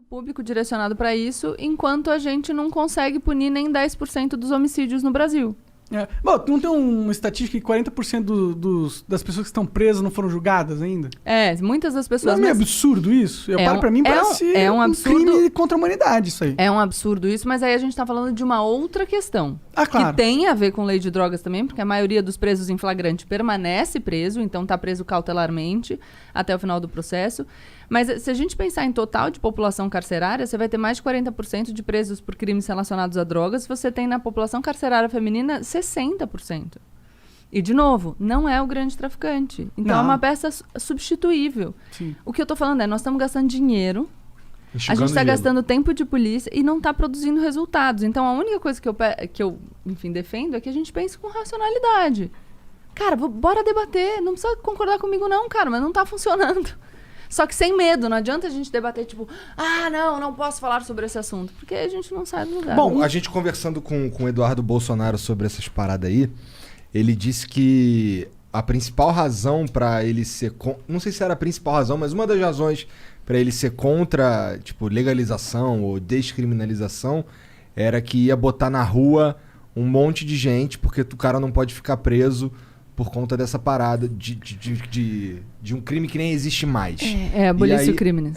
público direcionado para isso, enquanto a gente não consegue punir nem 10% dos homicídios no Brasil. Bom, não tem uma estatística que 40% das pessoas que estão presas não foram julgadas ainda? Muitas das pessoas... Não é meio absurdo isso? Pra mim parece um absurdo, crime contra a humanidade isso aí. É um absurdo isso, mas aí a gente tá falando de uma outra questão. Claro. Que tem a ver com lei de drogas também, porque a maioria dos presos em flagrante permanece preso, então tá preso cautelarmente até o final do processo. Mas se a gente pensar em total de população carcerária, você vai ter mais de 40% de presos por crimes relacionados a drogas. Você tem na população carcerária feminina 60%. E, de novo, não é o grande traficante. Então, é uma peça substituível. Sim. O que eu tô falando nós estamos gastando dinheiro, Enxugando a gente está gelo. gastando tempo de polícia e não está produzindo resultados. Então, a única coisa que eu enfim, defendo é que a gente pense com racionalidade. Cara, bora debater. Não precisa concordar comigo não, cara, mas não tá funcionando. Só que sem medo, não adianta a gente debater, tipo, não posso falar sobre esse assunto, porque a gente não sai do lugar. Bom, a gente conversando com o Eduardo Bolsonaro sobre essas paradas aí, ele disse que a principal razão pra ele ser... Não sei se era a principal razão, mas uma das razões pra ele ser contra, tipo, legalização ou descriminalização era que ia botar na rua um monte de gente, porque o cara não pode ficar preso por conta dessa parada de um crime que nem existe mais. Abolício crimes.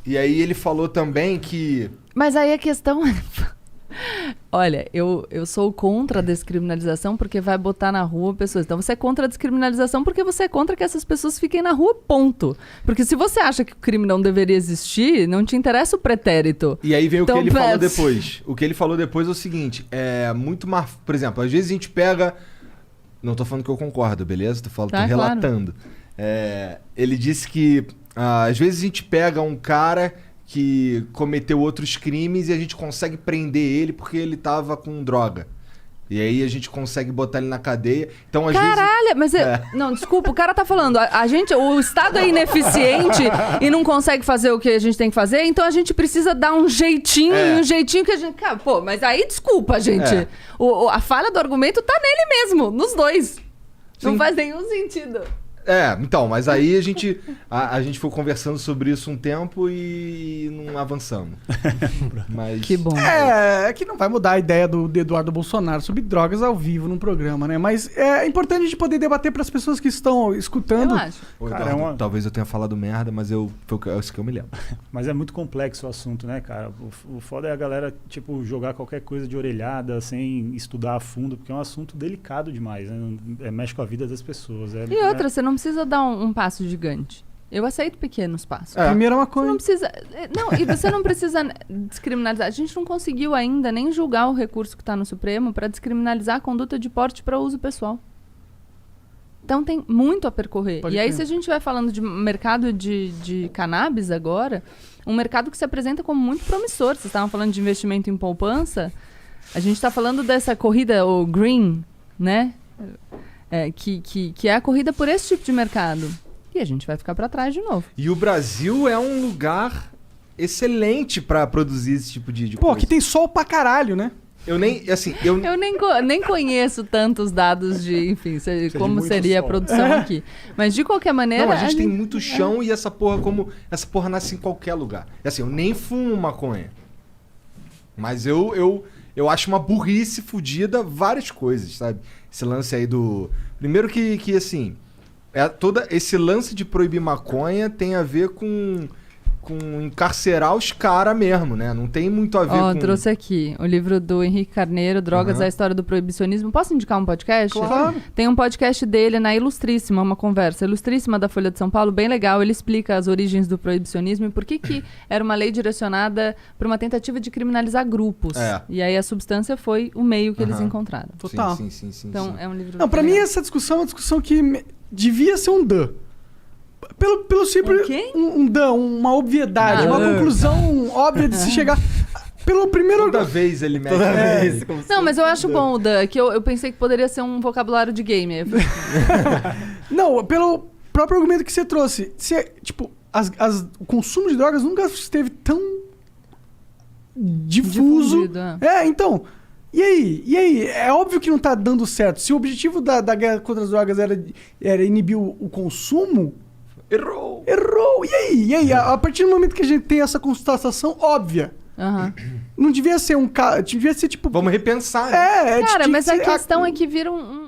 E aí ele falou também que... Mas aí a questão é... Olha, eu sou contra a descriminalização porque vai botar na rua pessoas. Então você é contra a descriminalização porque você é contra que essas pessoas fiquem na rua, ponto. Porque se você acha que o crime não deveria existir, não te interessa o pretérito. E aí vem o que ele falou depois. O que ele falou depois é o seguinte, muito mais... Por exemplo, às vezes a gente pega... Não tô falando que eu concordo, beleza? Tô relatando. Claro. Ele disse que às vezes a gente pega um cara que cometeu outros crimes e a gente consegue prender ele porque ele tava com droga. E aí a gente consegue botar ele na cadeia. Então, às Caralho, vezes... mas... Não, desculpa, o cara tá falando. O Estado é ineficiente e não consegue fazer o que a gente tem que fazer, então a gente precisa dar um jeitinho, um jeitinho que a gente... Cara, mas aí desculpa, gente. A falha do argumento tá nele mesmo, nos dois. Sim. Não faz nenhum sentido. Então, mas aí a gente foi conversando sobre isso um tempo e não avançamos. Mas... Que bom. É que não vai mudar a ideia do Eduardo Bolsonaro sobre drogas ao vivo num programa, né? Mas é importante a gente poder debater para as pessoas que estão escutando. Eu acho. Eduardo, talvez eu tenha falado merda, mas é isso que eu me lembro. Mas é muito complexo o assunto, né, cara? O foda é a galera, tipo, jogar qualquer coisa de orelhada sem estudar a fundo, porque é um assunto delicado demais, né? Mexe com a vida das pessoas. E outra, você não precisa dar um passo gigante. Eu aceito pequenos passos. Primeiro é uma coisa... Você não precisa... Não, e você não precisa descriminalizar. A gente não conseguiu ainda nem julgar o recurso que está no Supremo para descriminalizar a conduta de porte para uso pessoal. Então tem muito a percorrer. Pode e aí, crer. se a gente estiver falando de mercado de cannabis agora, um mercado que se apresenta como muito promissor. Vocês estavam falando de investimento em poupança. A gente está falando dessa corrida, o green, né? Que é a corrida por esse tipo de mercado. E a gente vai ficar para trás de novo. E o Brasil é um lugar excelente para produzir esse tipo de coisa. Aqui tem sol pra caralho, né? Eu nem conheço tantos dados de, enfim, como seria a produção aqui. Mas de qualquer maneira... Não, a gente tem muito chão e essa porra nasce em qualquer lugar. Assim, eu nem fumo maconha. Mas eu acho uma burrice fudida várias coisas, sabe? Esse lance aí do... Primeiro que assim... todo esse lance de proibir maconha tem a ver com encarcerar os caras mesmo, né? Não tem muito a ver com... trouxe aqui o livro do Henrique Carneiro, Drogas, a História do Proibicionismo. Posso indicar um podcast? Claro. Tem um podcast dele na Ilustríssima, uma conversa ilustríssima da Folha de São Paulo, bem legal. Ele explica as origens do proibicionismo e por que era uma lei direcionada para uma tentativa de criminalizar grupos. E aí a substância foi o meio que eles encontraram. Total. Sim. Então é um livro... Não, pra mim essa discussão é uma discussão que devia ser um DAN. Pelo simples... Um DAN, uma obviedade, uma conclusão óbvia de se chegar... Pelo primeiro... Toda vez ele mete... Não, mas eu acho bom o DAN, que eu pensei que poderia ser um vocabulário de game. Não, pelo próprio argumento que você trouxe. Tipo, o consumo de drogas nunca esteve tão difuso. Então... E aí? É óbvio que não tá dando certo. Se o objetivo da guerra contra as drogas era inibir o consumo, Errou! E aí? E aí? A partir do momento que a gente tem essa constatação óbvia, não devia ser um cara. Devia ser tipo. Vamos repensar. Cara, mas a questão é que vira um